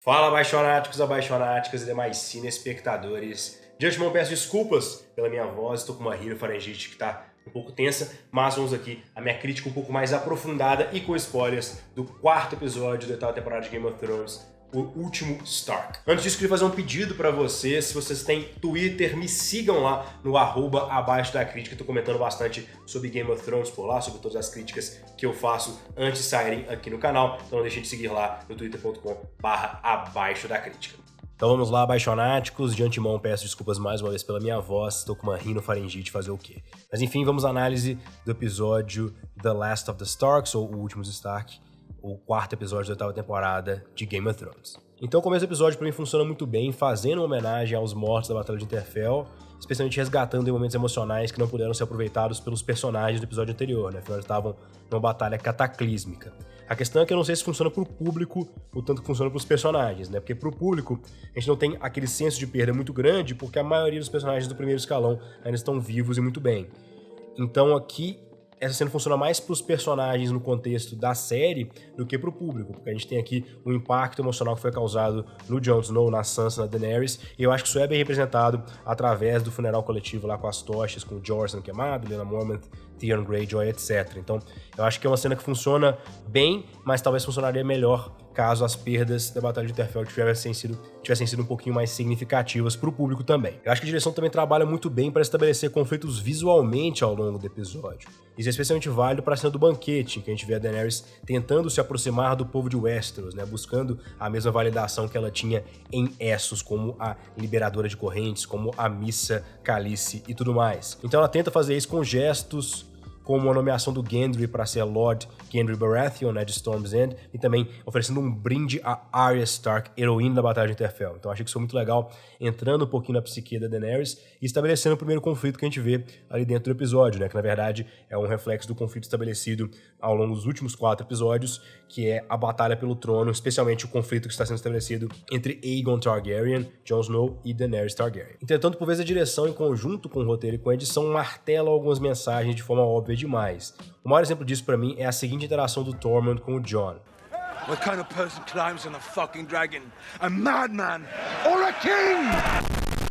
Fala, abaixonáticos e demais cinespectadores. De antemão peço desculpas pela minha voz, estou com uma rinofaringite que está um pouco tensa, mas vamos aqui a minha crítica um pouco mais aprofundada e com spoilers do quarto episódio da oitava temporada de Game of Thrones, o último Stark. Antes disso, queria fazer um pedido pra vocês. Se vocês têm Twitter, me sigam lá no @abaixo da crítica. Tô comentando bastante sobre Game of Thrones por lá, sobre todas as críticas que eu faço antes de saírem aqui no canal. Então não deixem de seguir lá no twitter.com/abaixo da crítica. Então vamos lá, abaixonáticos. De antemão peço desculpas mais uma vez pela minha voz. Tô com uma rinofaringite, fazer o quê? Mas enfim, vamos à análise do episódio The Last of the Starks, ou O Último Stark, o quarto episódio da oitava temporada de Game of Thrones. Então o começo do episódio pra mim funciona muito bem, fazendo uma homenagem aos mortos da Batalha de Winterfell, especialmente resgatando em momentos emocionais que não puderam ser aproveitados pelos personagens do episódio anterior, né? Afinal, eles estavam numa batalha cataclísmica. A questão é que eu não sei se funciona pro público o tanto que funciona pros personagens, né? Porque pro público a gente não tem aquele senso de perda muito grande, porque a maioria dos personagens do primeiro escalão ainda estão vivos e muito bem. Então aqui essa cena funciona mais para os personagens no contexto da série do que para o público, porque a gente tem aqui o impacto emocional que foi causado no Jon Snow, na Sansa, na Daenerys, e eu acho que isso é bem representado através do funeral coletivo lá com as tochas, com o George sendo queimado, Lyanna Mormont, Theon Greyjoy, etc. Então, eu acho que é uma cena que funciona bem, mas talvez funcionaria melhor caso as perdas da Batalha de Winterfell tivessem sido um pouquinho mais significativas para o público também. Eu acho que a direção também trabalha muito bem para estabelecer conflitos visualmente ao longo do episódio. Isso é especialmente válido para a cena do banquete, em que a gente vê a Daenerys tentando se aproximar do povo de Westeros, né, buscando a mesma validação que ela tinha em Essos, como a liberadora de correntes, como a Missa Khaleesi e tudo mais. Então ela tenta fazer isso com gestos, como a nomeação do Gendry para ser Lord Gendry Baratheon, né, de Storm's End, e também oferecendo um brinde a Arya Stark, heroína da Batalha de Winterfell. Então achei que isso foi muito legal, entrando um pouquinho na psique da Daenerys e estabelecendo o primeiro conflito que a gente vê ali dentro do episódio, né, que na verdade é um reflexo do conflito estabelecido ao longo dos últimos 4 episódios, que é a batalha pelo trono, especialmente o conflito que está sendo estabelecido entre Aegon Targaryen, Jon Snow e Daenerys Targaryen. Entretanto, por vezes a direção, em conjunto com o roteiro e com a edição, martela algumas mensagens de forma óbvia demais. O maior exemplo disso pra mim é a seguinte interação do Tormund com o Jon. What kind of person climbs on a fucking dragon? A madman or a king?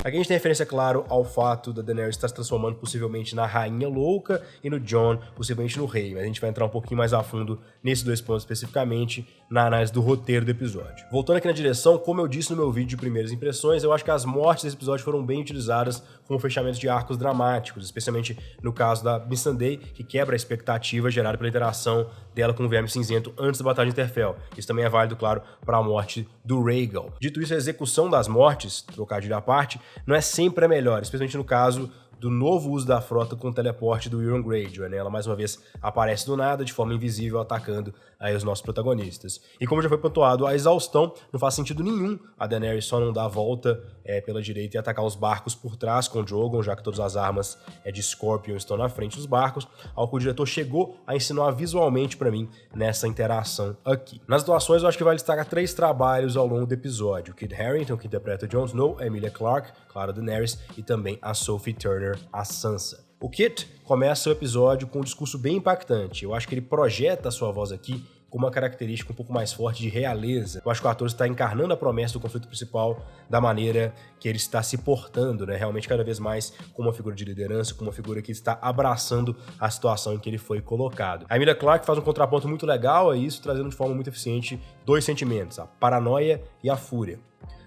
Aqui a gente tem referência, claro, ao fato da Daenerys estar se transformando possivelmente na Rainha Louca e no Jon possivelmente no Rei, mas a gente vai entrar um pouquinho mais a fundo nesses dois pontos especificamente na análise do roteiro do episódio. Voltando aqui na direção, como eu disse no meu vídeo de primeiras impressões, eu acho que as mortes desse episódio foram bem utilizadas como fechamento de arcos dramáticos, especialmente no caso da Missandei, que quebra a expectativa gerada pela interação dela com o Verme Cinzento antes da Batalha de Winterfell. Isso também é válido, claro, para a morte do Rhaegal. Dito isso, a execução das mortes, trocadilho à parte, não é sempre a melhor, especialmente no caso do novo uso da frota com o teleporte do Euron Greyjoy, né? Ela mais uma vez aparece do nada, de forma invisível, atacando aí os nossos protagonistas. E como já foi pontuado, a exaustão não faz sentido nenhum a Daenerys só não dar a volta pela direita e atacar os barcos por trás com o Drogon, já que todas as armas de Scorpion estão na frente dos barcos, ao que o diretor chegou a insinuar visualmente pra mim nessa interação aqui. Nas atuações, eu acho que vale destacar 3 trabalhos ao longo do episódio. O Kit Harington, que interpreta o Jon Snow, a Emilia Clarke, claro, Daenerys, e também a Sophie Turner, a Sansa. O Kit começa o episódio com um discurso bem impactante. Eu acho que ele projeta a sua voz aqui com uma característica um pouco mais forte de realeza. Eu acho que o ator está encarnando a promessa do conflito principal da maneira que ele está se portando, né? Realmente cada vez mais como uma figura de liderança, como uma figura que está abraçando a situação em que ele foi colocado. A Emilia Clarke faz um contraponto muito legal a isso, trazendo de forma muito eficiente 2 sentimentos, a paranoia e a fúria.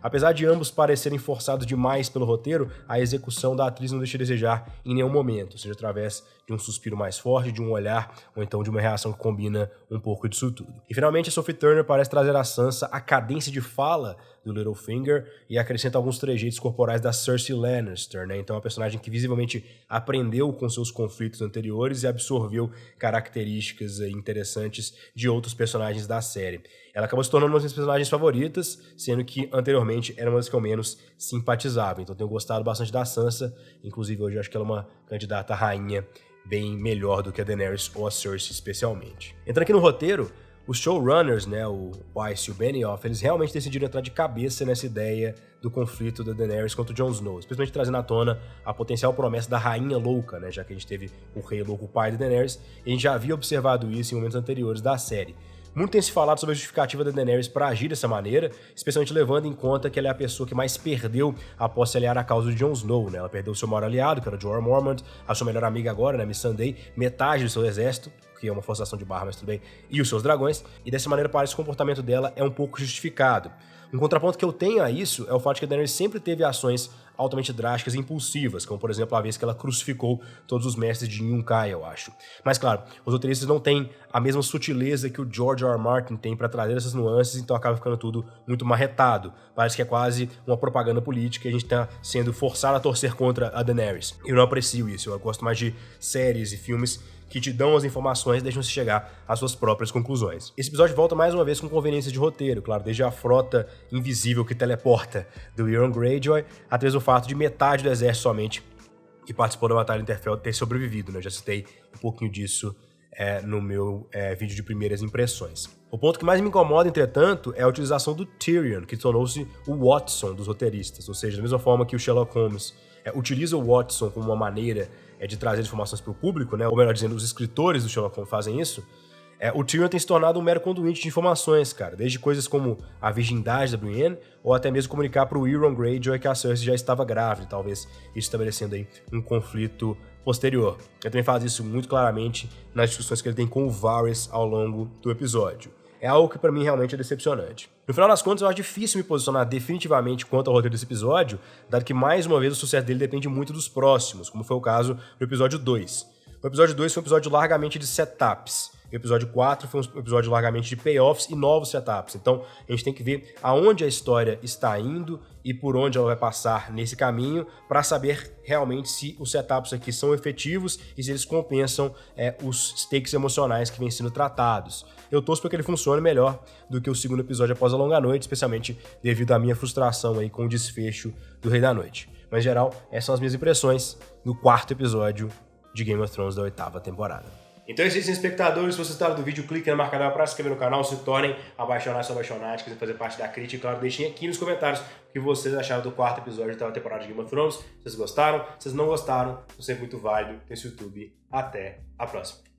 Apesar de ambos parecerem forçados demais pelo roteiro, a execução da atriz não deixa a desejar em nenhum momento, seja através de um suspiro mais forte, de um olhar, ou então de uma reação que combina um pouco disso tudo. E finalmente a Sophie Turner parece trazer à Sansa a cadência de fala do Littlefinger e acrescenta alguns trejeitos corporais da Cersei Lannister, né? Então é uma personagem que visivelmente aprendeu com seus conflitos anteriores e absorveu características interessantes de outros personagens da série. Ela acabou se tornando uma das minhas personagens favoritas, sendo que anteriormente era uma das que eu menos simpatizava. Então tenho gostado bastante da Sansa, inclusive hoje eu acho que ela é uma candidata a rainha bem melhor do que a Daenerys ou a Cersei especialmente. Entrando aqui no roteiro, os showrunners, né, o Weiss e o Benioff, eles realmente decidiram entrar de cabeça nessa ideia do conflito da Daenerys contra o Jon Snow, especialmente trazendo à tona a potencial promessa da Rainha Louca, né, já que a gente teve o Rei Louco, o pai da Daenerys, e a gente já havia observado isso em momentos anteriores da série. Muito tem se falado sobre a justificativa da Daenerys para agir dessa maneira, especialmente levando em conta que ela é a pessoa que mais perdeu após se aliar à causa de Jon Snow, né? Ela perdeu o seu maior aliado, que era o Jorah Mormont, a sua melhor amiga agora, né, Missandei, metade do seu exército, que é uma forçação de barra, mas tudo bem, e os seus dragões, e dessa maneira parece que o comportamento dela é um pouco justificado. Um contraponto que eu tenho a isso é o fato de que a Daenerys sempre teve ações altamente drásticas e impulsivas, como por exemplo a vez que ela crucificou todos os mestres de Yunkai, eu acho. Mas claro, os roteiristas não têm a mesma sutileza que o George R. R. Martin tem para trazer essas nuances, então acaba ficando tudo muito marretado. Parece que é quase uma propaganda política e a gente tá sendo forçado a torcer contra a Daenerys. Eu não aprecio isso, eu gosto mais de séries e filmes que te dão as informações e deixam você chegar às suas próprias conclusões. Esse episódio volta mais uma vez com conveniência de roteiro, claro, desde a frota invisível que teleporta do Euron Greyjoy, até o fato de metade do exército somente que participou da Batalha de Winterfell ter sobrevivido, né? Eu já citei um pouquinho disso no meu vídeo de primeiras impressões. O ponto que mais me incomoda, entretanto, é a utilização do Tyrion, que tornou-se o Watson dos roteiristas, ou seja, da mesma forma que o Sherlock Holmes utiliza o Watson como uma maneira de trazer informações para o público, né? Ou melhor dizendo, os escritores do Sherlock Holmes fazem isso, o Tyrion tem se tornado um mero conduíte de informações, cara, desde coisas como a virgindade da Brienne, ou até mesmo comunicar para o Euron Greyjoy que a Cersei já estava grávida, talvez isso estabelecendo aí um conflito posterior. Ele também faz isso muito claramente nas discussões que ele tem com o Varys ao longo do episódio. É algo que pra mim realmente é decepcionante. No final das contas, eu acho difícil me posicionar definitivamente quanto ao roteiro desse episódio, dado que, mais uma vez, o sucesso dele depende muito dos próximos, como foi o caso no episódio 2. O episódio 2 foi um episódio largamente de setups. O episódio 4 foi um episódio largamente de payoffs e novos setups. Então, a gente tem que ver aonde a história está indo e por onde ela vai passar nesse caminho para saber realmente se os setups aqui são efetivos e se eles compensam os stakes emocionais que vêm sendo tratados. Eu torço para que ele funcione melhor do que o segundo episódio após a longa noite, especialmente devido à minha frustração aí com o desfecho do Rei da Noite. Mas, em geral, essas são as minhas impressões do quarto episódio de Game of Thrones da 8ª temporada. Então é isso, espectadores. Se vocês gostaram do vídeo, clique na marca para se inscrever no canal, se tornem apaixonados ou apaixonados, quiserem fazer parte da crítica. E claro, deixem aqui nos comentários o que vocês acharam do quarto episódio da temporada de Game of Thrones. Se vocês gostaram, se vocês não gostaram, é sempre muito válido ter esse YouTube. Até a próxima.